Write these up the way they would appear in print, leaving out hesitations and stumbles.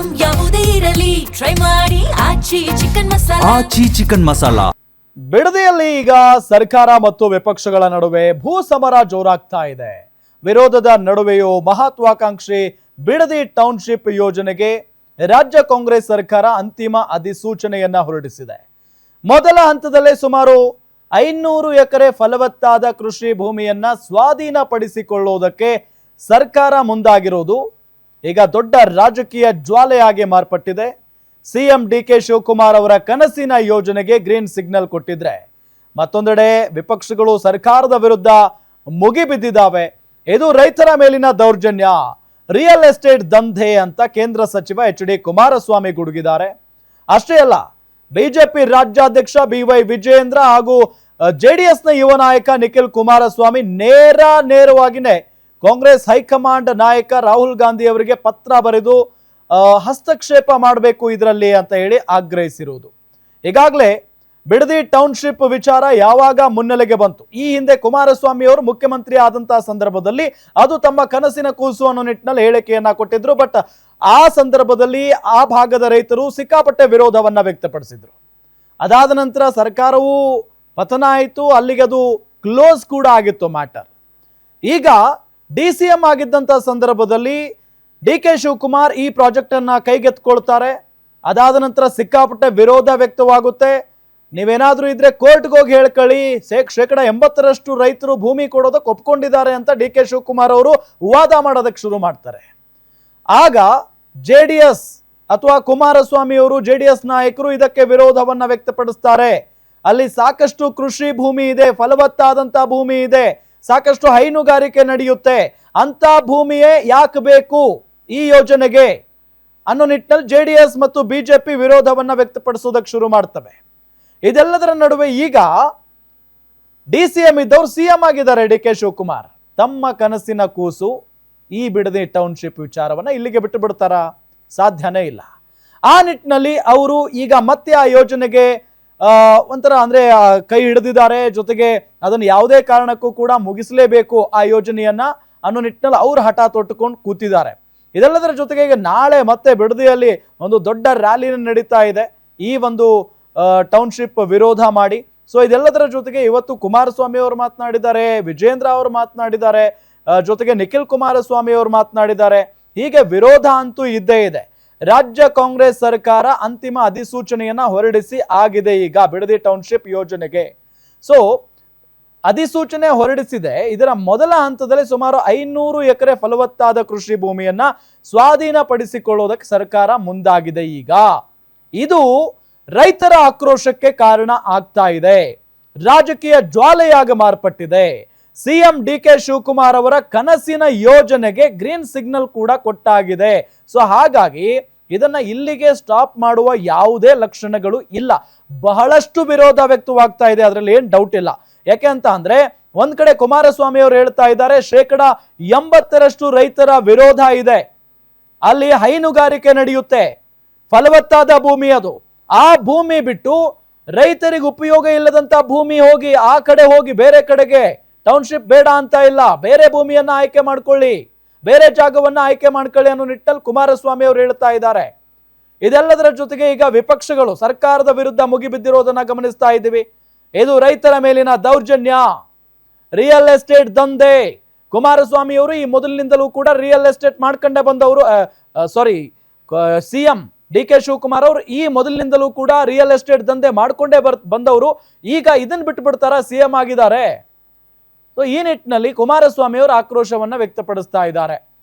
Item ಯಾವುದೇ ಇರಲಿ try ಮಾಡಿ ಆಚಿ ಚಿಕನ್ ಮಸಾಲಾ. ಬಿಡದಿಯಲ್ಲಿ ಈಗ ಸರ್ಕಾರ ಮತ್ತು ವಿಪಕ್ಷಗಳ ನಡುವೆ ಭೂಸಮರ ಜೋರಾಗ್ತಾ ಇದೆ. ವಿರೋಧದ ನಡುವೆಯೂ ಮಹತ್ವಾಕಾಂಕ್ಷಿ ಬಿಡದಿ ಟೌನ್ಶಿಪ್ ಯೋಜನೆಗೆ ರಾಜ್ಯ ಕಾಂಗ್ರೆಸ್ ಸರ್ಕಾರ ಅಂತಿಮ ಅಧಿಸೂಚನೆಯನ್ನ ಹೊರಡಿಸಿದೆ. ಮೊದಲ ಹಂತದಲ್ಲೇ ಸುಮಾರು 500 ಎಕರೆ ಫಲವತ್ತಾದ ಕೃಷಿ ಭೂಮಿಯನ್ನ ಸ್ವಾಧೀನಪಡಿಸಿಕೊಳ್ಳುವುದಕ್ಕೆ ಸರ್ಕಾರ ಮುಂದಾಗಿರುವುದು ಈಗ ದೊಡ್ಡ ರಾಜಕೀಯ ಜ್ವಾಲೆಯಾಗಿ ಮಾರ್ಪಟ್ಟಿದೆ. ಸಿಎಂ ಡಿಕೆ ಶಿವಕುಮಾರ್ ಅವರ ಕನಸಿನ ಯೋಜನೆಗೆ ಗ್ರೀನ್ ಸಿಗ್ನಲ್ ಕೊಟ್ಟಿದ್ರೆ, ಮತ್ತೊಂದೆಡೆ ವಿಪಕ್ಷಗಳು ಸರ್ಕಾರದ ವಿರುದ್ಧ ಮುಗಿಬಿದ್ದಿದ್ದಾವೆ. ಇದು ರೈತರ ಮೇಲಿನ ದೌರ್ಜನ್ಯ, ರಿಯಲ್ ಎಸ್ಟೇಟ್ ದಂಧೆ ಅಂತ ಕೇಂದ್ರ ಸಚಿವ ಎಚ್.ಡಿ. ಕುಮಾರಸ್ವಾಮಿ ಗುಡುಗಿದ್ದಾರೆ. ಅಷ್ಟೇ ಅಲ್ಲ, ಬಿಜೆಪಿ ರಾಜ್ಯಾಧ್ಯಕ್ಷ ಬಿವೈ ವಿಜಯೇಂದ್ರ ಹಾಗೂ ಜೆಡಿಎಸ್ನ ಯುವ ನಾಯಕ ನಿಖಿಲ್ ಕುಮಾರಸ್ವಾಮಿ ನೇರವಾಗಿನೇ ಕಾಂಗ್ರೆಸ್ ಹೈಕಮಾಂಡ್ ನಾಯಕ ರಾಹುಲ್ ಗಾಂಧಿ ಅವರಿಗೆ ಪತ್ರ ಬರೆದು ಹಸ್ತಕ್ಷೇಪ ಮಾಡಬೇಕು ಇದರಲ್ಲಿ ಅಂತ ಹೇಳಿ ಆಗ್ರಹಿಸಿರುವುದು. ಈಗಾಗಲೇ ಬಿಡದಿ ಟೌನ್ಶಿಪ್ ವಿಚಾರ ಯಾವಾಗ ಮುನ್ನೆಲೆಗೆ ಬಂತು, ಈ ಹಿಂದೆ ಕುಮಾರಸ್ವಾಮಿ ಅವರು ಮುಖ್ಯಮಂತ್ರಿ ಆದಂತಹ ಸಂದರ್ಭದಲ್ಲಿ ಅದು ತಮ್ಮ ಕನಸಿನ ಕೂಸು ಅನ್ನೋ ನಿಟ್ಟಿನಲ್ಲಿ ಹೇಳಿಕೆಯನ್ನ ಕೊಟ್ಟಿದ್ರು. ಬಟ್ ಆ ಸಂದರ್ಭದಲ್ಲಿ ಆ ಭಾಗದ ರೈತರು ಸಿಕ್ಕಾಪಟ್ಟೆ ವಿರೋಧವನ್ನ ವ್ಯಕ್ತಪಡಿಸಿದ್ರು. ಅದಾದ ನಂತರ ಸರ್ಕಾರವು ಪತನ ಆಯಿತು, ಅಲ್ಲಿಗೆ ಅದು ಕ್ಲೋಸ್ ಕೂಡ ಆಗಿತ್ತು ಮ್ಯಾಟರ್. ಈಗ DCM ಆಗಿದ್ದಂಥ ಸಂದರ್ಭದಲ್ಲಿ ಡಿಕೆ ಶಿವಕುಮಾರ್ ಈ ಪ್ರಾಜೆಕ್ಟ್ ಅನ್ನ ಕೈಗೆತ್ಕೊಳ್ತಾರೆ. ಅದಾದ ನಂತರ ಸಿಕ್ಕಾಪಟ್ಟೆ ವಿರೋಧ ವ್ಯಕ್ತವಾಗುತ್ತೆ. ನೀವೇನಾದ್ರೂ ಇದ್ರೆ ಕೋರ್ಟ್ಗೆ ಹೋಗಿ ಹೇಳ್ಕೊಳ್ಳಿ, 80% ರೈತರು ಭೂಮಿ ಕೊಡೋದಕ್ಕೆ ಒಪ್ಕೊಂಡಿದ್ದಾರೆ ಅಂತ ಡಿಕೆ ಶಿವಕುಮಾರ್ ಅವರು ವಾದ ಮಾಡೋದಕ್ಕೆ ಶುರು ಮಾಡ್ತಾರೆ. ಆಗ JDS ಅಥವಾ ಕುಮಾರಸ್ವಾಮಿ ಅವರು JDS ನಾಯಕರು ಇದಕ್ಕೆ ವಿರೋಧವನ್ನ ವ್ಯಕ್ತಪಡಿಸ್ತಾರೆ. ಅಲ್ಲಿ ಸಾಕಷ್ಟು ಕೃಷಿ ಭೂಮಿ ಇದೆ, ಫಲವತ್ತಾದಂತ ಭೂಮಿ ಇದೆ, ಸಾಕಷ್ಟು ಹೈನುಗಾರಿಕೆ ನಡೆಯುತ್ತೆ, ಅಂತ ಭೂಮಿಯೇ ಯಾಕೆ ಬೇಕು ಈ ಯೋಜನೆಗೆ ಅನ್ನೋ ನಿಟ್ಟಿನಲ್ಲಿ JDS ಮತ್ತು ಬಿಜೆಪಿ ವಿರೋಧವನ್ನ ವ್ಯಕ್ತಪಡಿಸೋದಕ್ಕೆ ಶುರು ಮಾಡ್ತವೆ. ಇದೆಲ್ಲದರ ನಡುವೆ ಈಗ DCM ಇದ್ದವರು CM ಆಗಿದ್ದಾರೆ ಡಿಕೆ ಶಿವಕುಮಾರ್. ತಮ್ಮ ಕನಸಿನ ಕೂಸು ಈ ಬಿಡದಿ ಟೌನ್ಶಿಪ್ ವಿಚಾರವನ್ನ ಇಲ್ಲಿಗೆ ಬಿಟ್ಟು ಬಿಡ್ತಾರ? ಸಾಧ್ಯನೇ ಇಲ್ಲ. ಆ ನಿಟ್ಟಿನಲ್ಲಿ ಅವರು ಈಗ ಮತ್ತೆ ಆ ಯೋಜನೆಗೆ ಒಂಥರ ಅಂದ್ರೆ ಕೈ ಹಿಡಿದಿದ್ದಾರೆ. ಜೊತೆಗೆ ಅದನ್ನು ಯಾವುದೇ ಕಾರಣಕ್ಕೂ ಕೂಡ ಮುಗಿಸಲೇಬೇಕು ಆ ಯೋಜನೆಯನ್ನ ಅನ್ನೋ ನಿಟ್ಟಿನಲ್ಲಿ ಅವರು ಹಠ ತೊಟ್ಟುಕೊಂಡು ಕೂತಿದ್ದಾರೆ. ಇದೆಲ್ಲದರ ಜೊತೆಗೆ ಈಗ ನಾಳೆ ಮತ್ತೆ ಬಿಡದಿಯಲ್ಲಿ ಒಂದು ದೊಡ್ಡ ರ್ಯಾಲಿ ನಡೀತಾ ಇದೆ ಈ ಒಂದು ಟೌನ್ಶಿಪ್ ವಿರೋಧ ಮಾಡಿ. ಸೊ ಇದೆಲ್ಲದರ ಜೊತೆಗೆ ಇವತ್ತು ಕುಮಾರಸ್ವಾಮಿ ಅವರು ಮಾತನಾಡಿದ್ದಾರೆ, ವಿಜೇಂದ್ರ ಅವರು ಮಾತನಾಡಿದ್ದಾರೆ, ಜೊತೆಗೆ ನಿಖಿಲ್ ಕುಮಾರಸ್ವಾಮಿ ಅವರು ಮಾತನಾಡಿದ್ದಾರೆ. ಹೀಗೆ ವಿರೋಧ ಅಂತೂ ಇದ್ದೇ ಇದೆ. ರಾಜ್ಯ ಕಾಂಗ್ರೆಸ್ ಸರ್ಕಾರ ಅಂತಿಮ ಅಧಿಸೂಚನೆಯನ್ನ ಹೊರಡಿಸಿ ಆಗಿದೆ ಈಗ ಬಿಡದಿ ಟೌನ್ಶಿಪ್ ಯೋಜನೆಗೆ. ಸೊ ಅಧಿಸೂಚನೆ ಹೊರಡಿಸಿದೆ. ಇದರ ಮೊದಲ ಹಂತದಲ್ಲಿ ಸುಮಾರು 500 ಎಕರೆ ಫಲವತ್ತಾದ ಕೃಷಿ ಭೂಮಿಯನ್ನ ಸ್ವಾಧೀನಪಡಿಸಿಕೊಳ್ಳೋದಕ್ಕೆ ಸರ್ಕಾರ ಮುಂದಾಗಿದೆ ಈಗ. ಇದು ರೈತರ ಆಕ್ರೋಶಕ್ಕೆ ಕಾರಣ ಆಗ್ತಾ ಇದೆ, ರಾಜಕೀಯ ಜ್ವಾಲೆಯಾಗಿ ಮಾರ್ಪಟ್ಟಿದೆ. ಸಿಎಂ ಡಿಕೆ ಶಿವಕುಮಾರ್ ಅವರ ಕನಸಿನ ಯೋಜನೆಗೆ ಗ್ರೀನ್ ಸಿಗ್ನಲ್ ಕೂಡ ಕೊಟ್ಟಾಗಿದೆ. ಸೊ ಹಾಗಾಗಿ ಇದನ್ನ ಇಲ್ಲಿಗೆ ಸ್ಟಾಪ್ ಮಾಡುವ ಯಾವುದೇ ಲಕ್ಷಣಗಳು ಇಲ್ಲ. ಬಹಳಷ್ಟು ವಿರೋಧ ವ್ಯಕ್ತವಾಗ್ತಾ ಇದೆ, ಅದರಲ್ಲಿ ಏನ್ ಡೌಟ್ ಇಲ್ಲ. ಯಾಕೆ ಅಂತ ಅಂದ್ರೆ ಒಂದ್ ಕಡೆ ಕುಮಾರಸ್ವಾಮಿ ಅವರು ಹೇಳ್ತಾ ಇದ್ದಾರೆ 80% ರೈತರ ವಿರೋಧ ಇದೆ, ಅಲ್ಲಿ ಹೈನುಗಾರಿಕೆ ನಡೆಯುತ್ತೆ, ಫಲವತ್ತಾದ ಭೂಮಿ ಅದು. ಆ ಭೂಮಿ ಬಿಟ್ಟು ರೈತರಿಗೆ ಉಪಯೋಗ ಇಲ್ಲದಂತ ಭೂಮಿ ಹೋಗಿ ಆ ಕಡೆ ಹೋಗಿ ಬೇರೆ ಕಡೆಗೆ ಟೌನ್ಶಿಪ್ ಬೇಡ ಅಂತ ಇಲ್ಲ, ಬೇರೆ ಭೂಮಿಯನ್ನ ಆಯ್ಕೆ ಮಾಡ್ಕೊಳ್ಳಿ, ಬೇರೆ ಜಾಗವನ್ನ ಆಯ್ಕೆ ಮಾಡ್ಕೊಳ್ಳಿ ಅನ್ನೋ ನಿಟ್ಟಲ್ಲಿ ಕುಮಾರಸ್ವಾಮಿ ಅವರು ಹೇಳ್ತಾ ಇದ್ದಾರೆ. ಇದೆಲ್ಲದರ ಜೊತೆಗೆ ಈಗ ವಿಪಕ್ಷಗಳು ಸರ್ಕಾರದ ವಿರುದ್ಧ ಮುಗಿಬಿದ್ದಿರೋದನ್ನ ಗಮನಿಸ್ತಾ ಇದ್ದೀವಿ. ಇದು ರೈತರ ಮೇಲಿನ ದೌರ್ಜನ್ಯ, ರಿಯಲ್ ಎಸ್ಟೇಟ್ ದಂಧೆ. ಕುಮಾರಸ್ವಾಮಿ ಅವರು ಈ ಮೊದಲಿನಿಂದಲೂ ಕೂಡ ರಿಯಲ್ ಎಸ್ಟೇಟ್ ಮಾಡ್ಕೊಂಡೇ ಬಂದವರು. ಸಿಎಂ ಡಿಕೆ ಶಿವಕುಮಾರ್ ಅವರು ಈ ಮೊದಲಿನಿಂದಲೂ ಕೂಡ ರಿಯಲ್ ಎಸ್ಟೇಟ್ ದಂಧೆ ಮಾಡ್ಕೊಂಡೇ ಬಂದವರು. ಈಗ ಇದನ್ನ ಬಿಟ್ಟು ಬಿಡ್ತಾರ, CM ಆಗಿದ್ದಾರೆ. ಸೊ ಈ ನಿಟ್ಟಿನಲ್ಲಿ ಕುಮಾರಸ್ವಾಮಿ ಅವರು ಆಕ್ರೋಶವನ್ನ ವ್ಯಕ್ತಪಡಿಸ್ತಾ ಇದ್ದಾರೆ.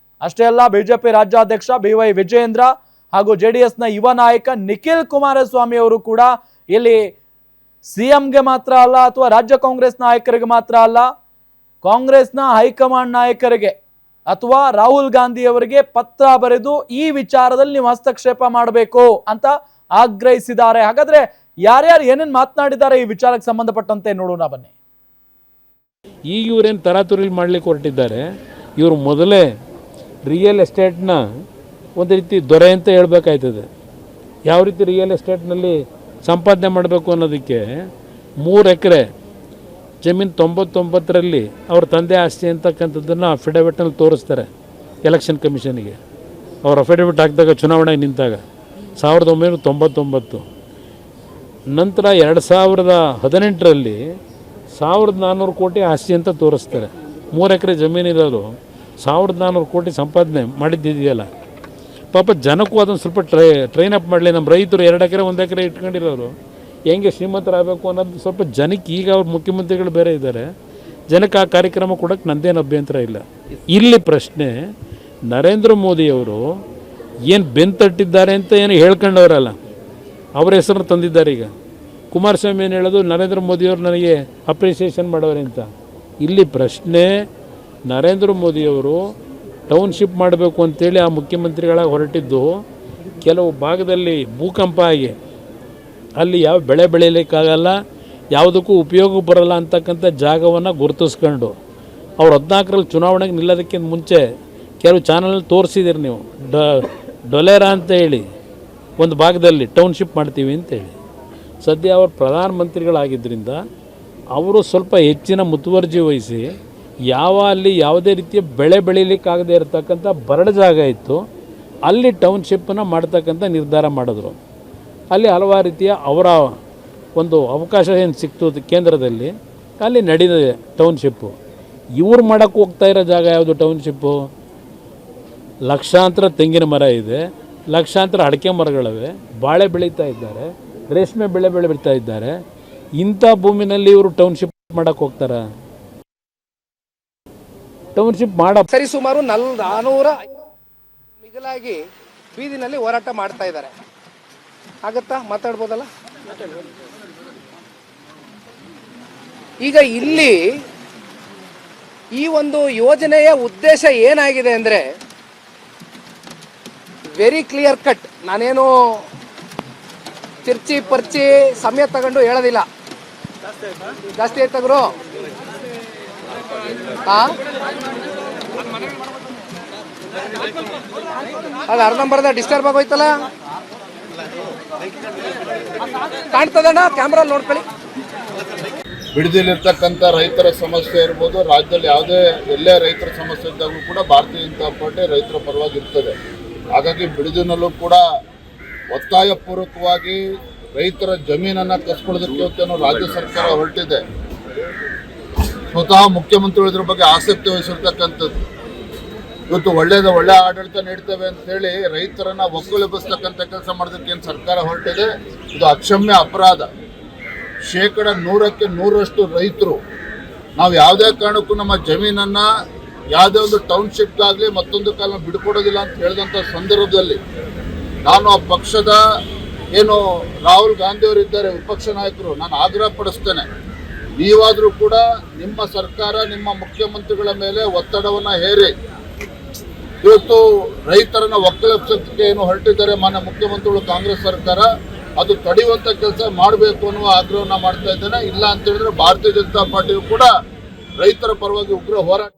ಅಷ್ಟೇ ಅಲ್ಲ, ಬಿಜೆಪಿ ರಾಜ್ಯಾಧ್ಯಕ್ಷ ಬಿವೈ ವಿಜಯೇಂದ್ರ ಹಾಗೂ JDSನ ಯುವ ನಾಯಕ ನಿಖಿಲ್ ಕುಮಾರಸ್ವಾಮಿ ಅವರು ಕೂಡ ಇಲ್ಲಿ CMಗೆ ಮಾತ್ರ ಅಲ್ಲ ಅಥವಾ ರಾಜ್ಯ ಕಾಂಗ್ರೆಸ್ ನಾಯಕರಿಗೆ ಮಾತ್ರ ಅಲ್ಲ, ಕಾಂಗ್ರೆಸ್ನ ಹೈಕಮಾಂಡ್ ನಾಯಕರಿಗೆ ಅಥವಾ ರಾಹುಲ್ ಗಾಂಧಿ ಅವರಿಗೆ ಪತ್ರ ಬರೆದು ಈ ವಿಚಾರದಲ್ಲಿ ನೀವು ಹಸ್ತಕ್ಷೇಪ ಮಾಡಬೇಕು ಅಂತ ಆಗ್ರಹಿಸಿದ್ದಾರೆ. ಹಾಗಾದ್ರೆ ಯಾರ್ಯಾರು ಏನೇನು ಮಾತನಾಡಿದ್ದಾರೆ ಈ ವಿಚಾರಕ್ಕೆ ಸಂಬಂಧಪಟ್ಟಂತೆ ನೋಡೋಣ ಬನ್ನಿ. ಈಗ ಇವರೇನು ತರಾತುರಿ ಮಾಡಲಿಕ್ಕೆ ಹೊರಟಿದ್ದಾರೆ. ಇವರು ಮೊದಲೇ ರಿಯಲ್ ಎಸ್ಟೇಟ್ನ ಒಂದು ರೀತಿ ದೊರೆ ಅಂತ ಹೇಳ್ಬೇಕಾಯ್ತದೆ. ಯಾವ ರೀತಿ ರಿಯಲ್ ಎಸ್ಟೇಟ್ನಲ್ಲಿ ಸಂಪಾದನೆ ಮಾಡಬೇಕು ಅನ್ನೋದಕ್ಕೆ 3 ಎಕರೆ ಜಮೀನು 99ರಲ್ಲಿ ಅವ್ರ ತಂದೆ ಆಸ್ತಿ ಅಂತಕ್ಕಂಥದ್ದನ್ನು ಅಫಿಡವಿಟ್ನಲ್ಲಿ ತೋರಿಸ್ತಾರೆ ಎಲೆಕ್ಷನ್ ಕಮಿಷನಿಗೆ. ಅವ್ರು ಅಫಿಡವಿಟ್ ಹಾಕಿದಾಗ ಚುನಾವಣೆಗೆ ನಿಂತಾಗ 1999. ನಂತರ 2018ರಲ್ಲಿ 1400 ಕೋಟಿ ಆಸ್ತಿ ಅಂತ ತೋರಿಸ್ತಾರೆ. 3 ಎಕರೆ ಜಮೀನಿರೋರು 1400 ಕೋಟಿ ಸಂಪಾದನೆ ಮಾಡಿದ್ದಿದೆಯಲ್ಲ, ಪಾಪ ಜನಕ್ಕೂ ಅದನ್ನು ಸ್ವಲ್ಪ ಟ್ರೈನ್ ಅಪ್ ಮಾಡಲಿ. ನಮ್ಮ ರೈತರು 2 ಎಕರೆ 1 ಎಕರೆ ಇಟ್ಕೊಂಡಿರೋರು ಹೆಂಗೆ ಶ್ರೀಮಂತರಾಗಬೇಕು ಅನ್ನೋದು ಸ್ವಲ್ಪ ಜನಕ್ಕೆ, ಈಗ ಅವ್ರ ಮುಖ್ಯಮಂತ್ರಿಗಳು ಬೇರೆ ಇದ್ದಾರೆ, ಜನಕ್ಕೆ ಆ ಕಾರ್ಯಕ್ರಮ ಕೊಡೋಕ್ಕೆ ನಂದೇನು ಅಭ್ಯಂತರ ಇಲ್ಲ. ಇಲ್ಲಿ ಪ್ರಶ್ನೆ, ನರೇಂದ್ರ ಮೋದಿಯವರು ಏನು ಬೆಂತಟ್ಟಿದ್ದಾರೆ ಅಂತ ಏನು ಹೇಳ್ಕೊಂಡವರಲ್ಲ, ಅವ್ರ ಹೆಸರನ್ನು ತಂದಿದ್ದಾರೆ. ಈಗ ಕುಮಾರಸ್ವಾಮಿ ಏನು ಹೇಳೋದು, ನರೇಂದ್ರ ಮೋದಿಯವರು ನನಗೆ ಅಪ್ರಿಸಿಯೇಷನ್ ಮಾಡೋರೆ ಅಂತ. ಇಲ್ಲಿ ಪ್ರಶ್ನೆ, ನರೇಂದ್ರ ಮೋದಿಯವರು ಟೌನ್ಶಿಪ್ ಮಾಡಬೇಕು ಅಂತೇಳಿ ಆ ಮುಖ್ಯಮಂತ್ರಿಗಳಾಗಿ ಹೊರಟಿದ್ದು, ಕೆಲವು ಭಾಗದಲ್ಲಿ ಭೂಕಂಪ ಆಗಿ ಅಲ್ಲಿ ಯಾವ ಬೆಳೆ ಬೆಳೀಲಿಕ್ಕಾಗಲ್ಲ, ಯಾವುದಕ್ಕೂ ಉಪಯೋಗ ಬರೋಲ್ಲ ಅಂತಕ್ಕಂಥ ಜಾಗವನ್ನು ಗುರುತಿಸ್ಕೊಂಡು ಅವ್ರು 14ರಲ್ಲಿ ಚುನಾವಣೆಗೆ ನಿಲ್ಲೋದಕ್ಕಿಂತ ಮುಂಚೆ ಕೆಲವು ಚಾನಲ್ ತೋರಿಸಿದಿರಿ ನೀವು. ಡೊಲೇರಾ ಅಂತ ಹೇಳಿ ಒಂದು ಭಾಗದಲ್ಲಿ ಟೌನ್ಶಿಪ್ ಮಾಡ್ತೀವಿ ಅಂತೇಳಿ. ಸದ್ಯ ಅವರು ಪ್ರಧಾನಮಂತ್ರಿಗಳಾಗಿದ್ದರಿಂದ ಅವರು ಸ್ವಲ್ಪ ಹೆಚ್ಚಿನ ಮುತುವರ್ಜಿ ವಹಿಸಿ, ಅಲ್ಲಿ ಯಾವುದೇ ರೀತಿಯ ಬೆಳೆ ಬೆಳೀಲಿಕ್ಕಾಗದೇ ಇರತಕ್ಕಂಥ ಬರಡು ಜಾಗ ಇತ್ತು, ಅಲ್ಲಿ ಟೌನ್ಶಿಪ್ಪನ್ನು ಮಾಡ್ತಕ್ಕಂಥ ನಿರ್ಧಾರ ಮಾಡಿದ್ರು. ಅಲ್ಲಿ ಹಲವಾರು ರೀತಿಯ ಅವರ ಒಂದು ಅವಕಾಶ ಏನು ಸಿಕ್ತು ಕೇಂದ್ರದಲ್ಲಿ, ಅಲ್ಲಿ ನಡೀತದೆ ಟೌನ್ಶಿಪ್ಪು. ಇವ್ರು ಮಾಡೋಕ್ಕೆ ಹೋಗ್ತಾ ಇರೋ ಜಾಗ ಯಾವುದು ಟೌನ್ಶಿಪ್ಪು? ಲಕ್ಷಾಂತರ ತೆಂಗಿನ ಮರ ಇದೆ, ಲಕ್ಷಾಂತರ ಅಡಿಕೆ ಮರಗಳಿವೆ, ಬಾಳೆ ಬೆಳೀತಾ ಇದ್ದಾರೆ, ರೇಷ್ಮೆ ಬೆಳೆ ಬೆಳೀತಾ ಇದ್ದಾರೆ. ಇಂಥ ಭೂಮಿನಲ್ಲಿ ಇವರು ಟೌನ್ಶಿಪ್ ಮಾಡೋಕ್ಕೆ ಹೋಗ್ತಾರ? ಟೌನ್ಶಿಪ್ ಸರಿ ಸುಮಾರು 400 ಮಿಗಿಲಾಗಿ ಬೀದಿನಲ್ಲಿ ಹೋರಾಟ ಮಾಡ್ತಾ ಇದ್ದಾರೆ. ಆಗತ್ತಾ? ಮಾತಾಡ್ಬೋದಲ್ಲ? ಈಗ ಇಲ್ಲಿ ಈ ಒಂದು ಯೋಜನೆಯ ಉದ್ದೇಶ ಏನಾಗಿದೆ ಅಂದರೆ ವೆರಿ ಕ್ಲಿಯರ್ ಕಟ್. ನಾನೇನು ತಿರ್ಚಿ ಪರ್ಚಿ ಸಮಯ ತಗೊಂಡು ಹೇಳೋದಿಲ್ಲ. ಜಾಸ್ತಿ ಆಯ್ತು ಗುರು. ಅದು ಅರ್ಧಂಬರ್ಧ ಡಿಸ್ಟರ್ಬ್ ಆಗೋಯ್ತಲ್ಲ. ಕಾಣ್ತದಣ್ಣ, ಕ್ಯಾಮ್ರಾ ನೋಡ್ಕೊಳ್ಳಿ. ಬಿಡದಿಲಿರ್ತಕ್ಕಂಥ ರೈತರ ಸಮಸ್ಯೆ ಇರ್ಬೋದು, ರಾಜ್ಯದಲ್ಲಿ ಯಾವುದೇ ಎಲ್ಲೇ ರೈತರ ಸಮಸ್ಯೆ ಇದ್ದಾಗೂ ಕೂಡ ಭಾರತೀಯ ಜನತಾ ಪಾರ್ಟಿ ರೈತರ ಪರವಾಗಿ ಇರ್ತದೆ. ಹಾಗಾಗಿ ಬಿಡದಿನಲ್ಲೂ ಕೂಡ ಒತ್ತಾಯಪೂರ್ವಕವಾಗಿ ರೈತರ ಜಮೀನನ್ನು ಕಸ್ಕೊಳ್ಳೋದಕ್ಕೆ ಇವತ್ತೇನೋ ರಾಜ್ಯ ಸರ್ಕಾರ ಹೊರಟಿದೆ. ಸ್ವತಃ ಮುಖ್ಯಮಂತ್ರಿಗಳು ಇದ್ರ ಬಗ್ಗೆ ಆಸಕ್ತಿ ವಹಿಸಿರ್ತಕ್ಕಂಥದ್ದು. ಇವತ್ತು ಒಳ್ಳೆ ಆಡಳಿತ ನೀಡ್ತೇವೆ ಅಂತ ಹೇಳಿ ರೈತರನ್ನ ಒಕ್ಕಲೆಬ್ಬಿಸ್ತಕ್ಕಂಥ ಕೆಲಸ ಮಾಡೋದಕ್ಕೆ ಏನು ಸರ್ಕಾರ ಹೊರಟಿದೆ, ಇದು ಅಕ್ಷಮ್ಯ ಅಪರಾಧ. 100ಕ್ಕೆ 100ರಷ್ಟು ರೈತರು ನಾವು ಯಾವುದೇ ಕಾರಣಕ್ಕೂ ನಮ್ಮ ಜಮೀನನ್ನು ಯಾವುದೇ ಒಂದು ಟೌನ್ಶಿಪ್ಗಾಗಲಿ ಮತ್ತೊಂದು ಕಾಲ ಬಿಡ್ಕೊಡೋದಿಲ್ಲ ಅಂತ ಹೇಳಿದಂಥ ಸಂದರ್ಭದಲ್ಲಿ ನಾನು ಆ ಪಕ್ಷದ ಏನು ರಾಹುಲ್ ಗಾಂಧಿಯವರು ಇದ್ದಾರೆ, ವಿಪಕ್ಷ ನಾಯಕರು, ನಾನು ಆಗ್ರಹ ಪಡಿಸ್ತೇನೆ, ನೀವಾದರೂ ಕೂಡ ನಿಮ್ಮ ಸರ್ಕಾರ ನಿಮ್ಮ ಮುಖ್ಯಮಂತ್ರಿಗಳ ಮೇಲೆ ಒತ್ತಡವನ್ನು ಹೇರಿ ಇವತ್ತು ರೈತರನ್ನ ಒಕ್ಕಲೆಬ್ಸೋದಕ್ಕೆ ಏನು ಹೊರಟಿದ್ದಾರೆ ಮಾನ್ಯ ಮುಖ್ಯಮಂತ್ರಿಗಳು ಕಾಂಗ್ರೆಸ್ ಸರ್ಕಾರ, ಅದು ತಡೆಯುವಂಥ ಕೆಲಸ ಮಾಡಬೇಕು ಅನ್ನುವ ಆಗ್ರಹವನ್ನು ಮಾಡ್ತಾ ಇದ್ದೇನೆ. ಇಲ್ಲ ಅಂತ ಹೇಳಿದ್ರೆ ಭಾರತೀಯ ಜನತಾ ಪಾರ್ಟಿಯು ಕೂಡ ರೈತರ ಪರವಾಗಿ ಉಗ್ರ ಹೋರಾಟ